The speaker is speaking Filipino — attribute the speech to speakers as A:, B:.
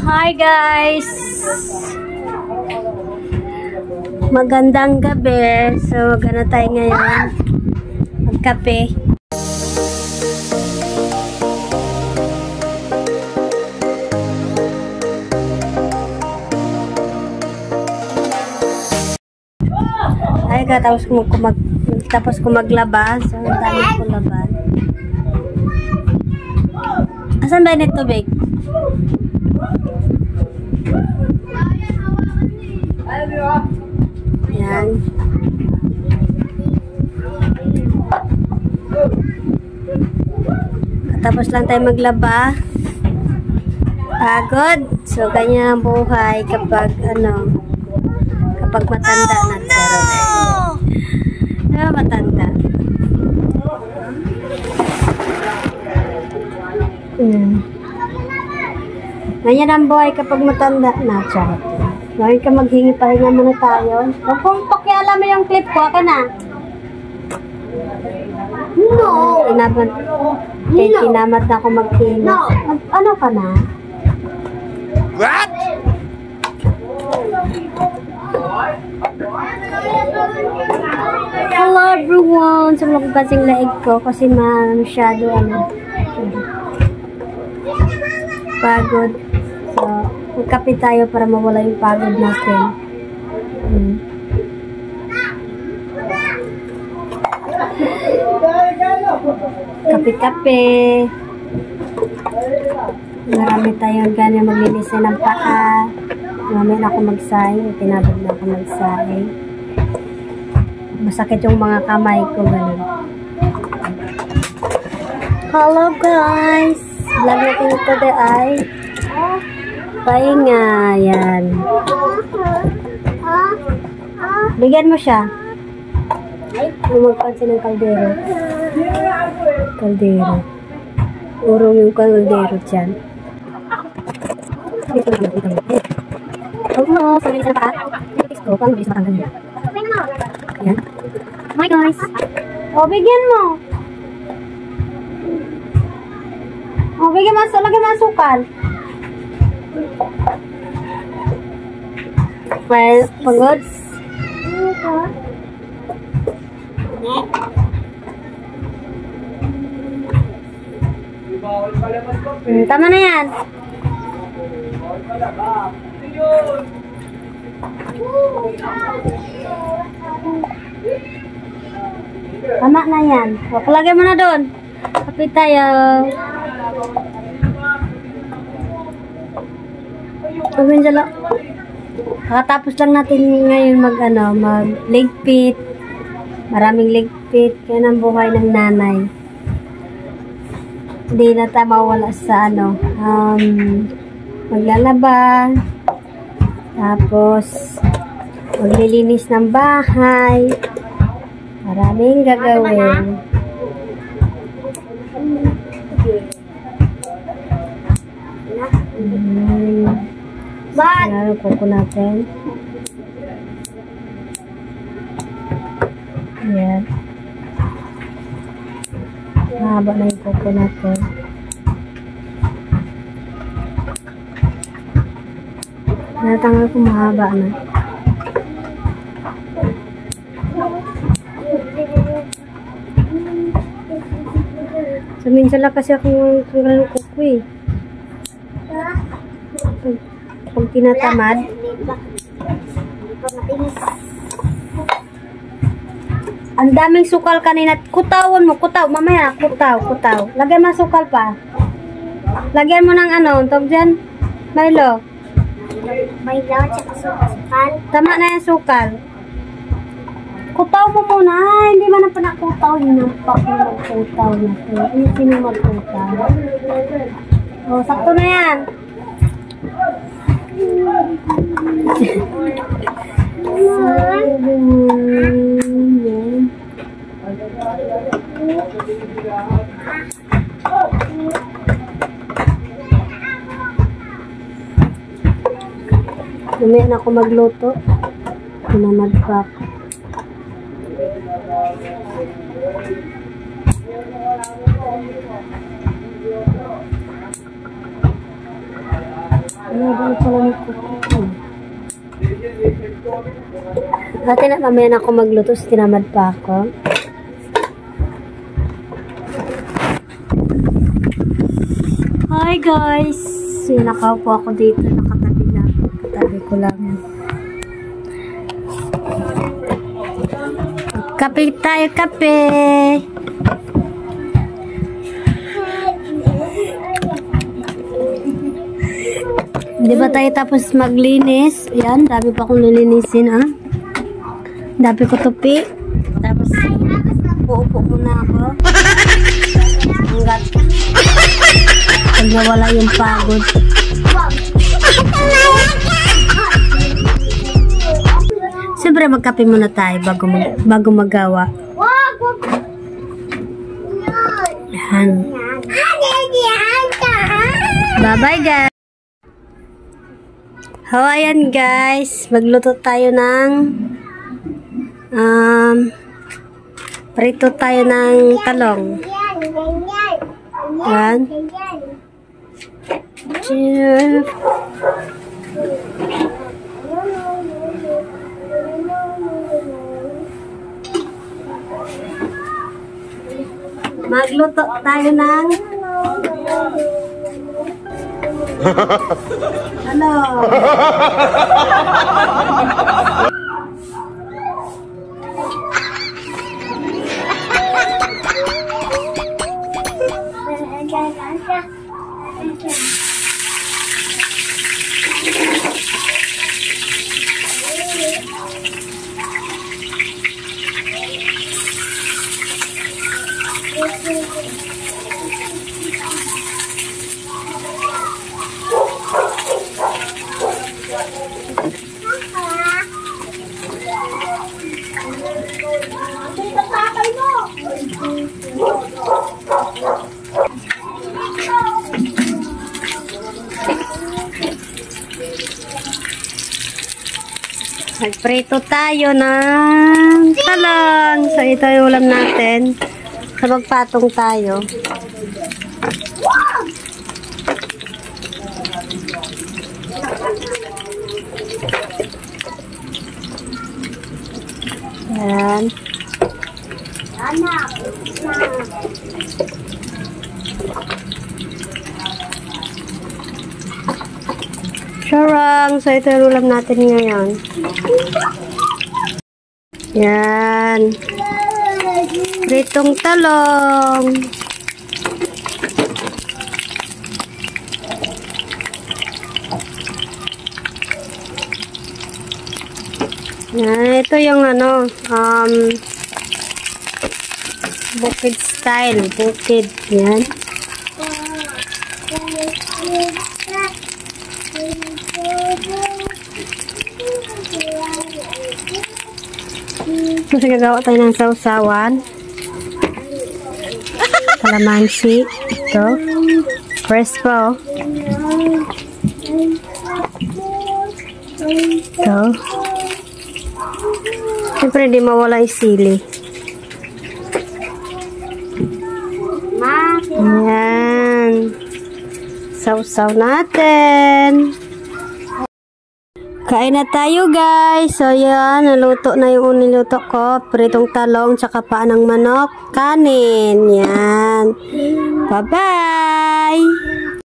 A: Hi guys! Magandang gabi. So, gana tayo ngayon magkape. Ay, tapos ko maglaba. So, ang dami ko laban. Asan ba yung tubig? Yan. Tapos lang tayo maglaba. Pagod. So, ganyan ang buhay kapag kapag matanda na. Matanda. Ganyan ang buhay kapag matanda na. Charot. Ngayon ka maghingi, pahinga muna tayo. Kung pakialam mo yung clip ko, ka na. No! Tinamad na ako magkinis. No! Ano ka na? What? Hello everyone! Sumunod ko kasing laig ko kasi masyado pagod. So, magkape tayo para mawala yung pagod natin. Kape-kape. Marami tayong ganyan maglinis ng paa. Marami na ako magsahe. Tinabog na ako magsahe. Masakit yung mga kamay ko. Ganun. Hello guys! Vlog natin ito ay pahinga. Yan. Bigyan mo siya. Magpansin ng kaldero. Kaldero. Urong yung kaldero dyan. Huwag mo. Sabi sa paa. Ito pang bilis matanggal. Yan. Hi guys. O, bigyan mo. O, bigyan mo. Lagyan mo ang sukal. Well, pagod. Tama na yan. Tama na yan. O, palagay mo na doon. Kapit tayo. Kakatapos lang natin ngayon mag-ligpit. Maraming ligpit. Yan ang buhay ng nanay. Hindi na tayo mawala sa maglalaba. Tapos maglilinis ng bahay. Maraming gagawin. Ayan, kuko natin. Ayan. Mahaba na yung kuko natin. Natanggal ko mahaba na. So, minsan lang kasi akong tanggal ng kuko eh. Pag tinatamad. Ang daming sukal kanina. Kutawan mo, kutaw. Mamaya, kutaw. Lagyan mo sukal pa. Lagyan mo ng tawag dyan? Milo. Milo, tsaka sukal. Tama na yung sukal. Kutaw mo muna. Hindi man na pa nakutaw. Hinampak mo magkutaw na ito. Hindi sino magkutaw. O, sakto na yan. Mamaya na ako magluto. Tinamad pa. Ano pala ni Kuko? Dati na mamaya na ako magluto, so tinamad pa ako. Hi guys! So, nakaupo ako dito, nakatabi lang. Katabi ko lang. Kape tayo, kape! Di ba tayo tapos maglinis? Ayan, dami pa akong lilinisin, ah. Dami ko tupi. Tapos, uupo muna ako. Hanggat pag nawala yung pagod. Siyempre, magkape muna tayo bago magawa. Ayan. Bye-bye, guys! Oh, ayan guys, magluto tayo ng prito tayo ng talong. Ayan. Magluto tayo ng ano? Magprito tayo ng talong. So, ito yung ulam natin. So, magpatong tayo. Ayan. Charang! So, ito yung ulam natin ngayon. Yan. Pritong talong. Yan. Ito yung ano, bukid style. Bukid. Yan. Kasi gagawa tayo ng sausawan. Kalamansi. Ito. Fresh po. Ito. Siyempre hindi mawala yung sili. Ayan. Sausaw natin. Kain na tayo guys. So yan, naluto na yung niluto ko. Pritong talong, tsaka paan ng manok. Kanin. Yan. Bye-bye!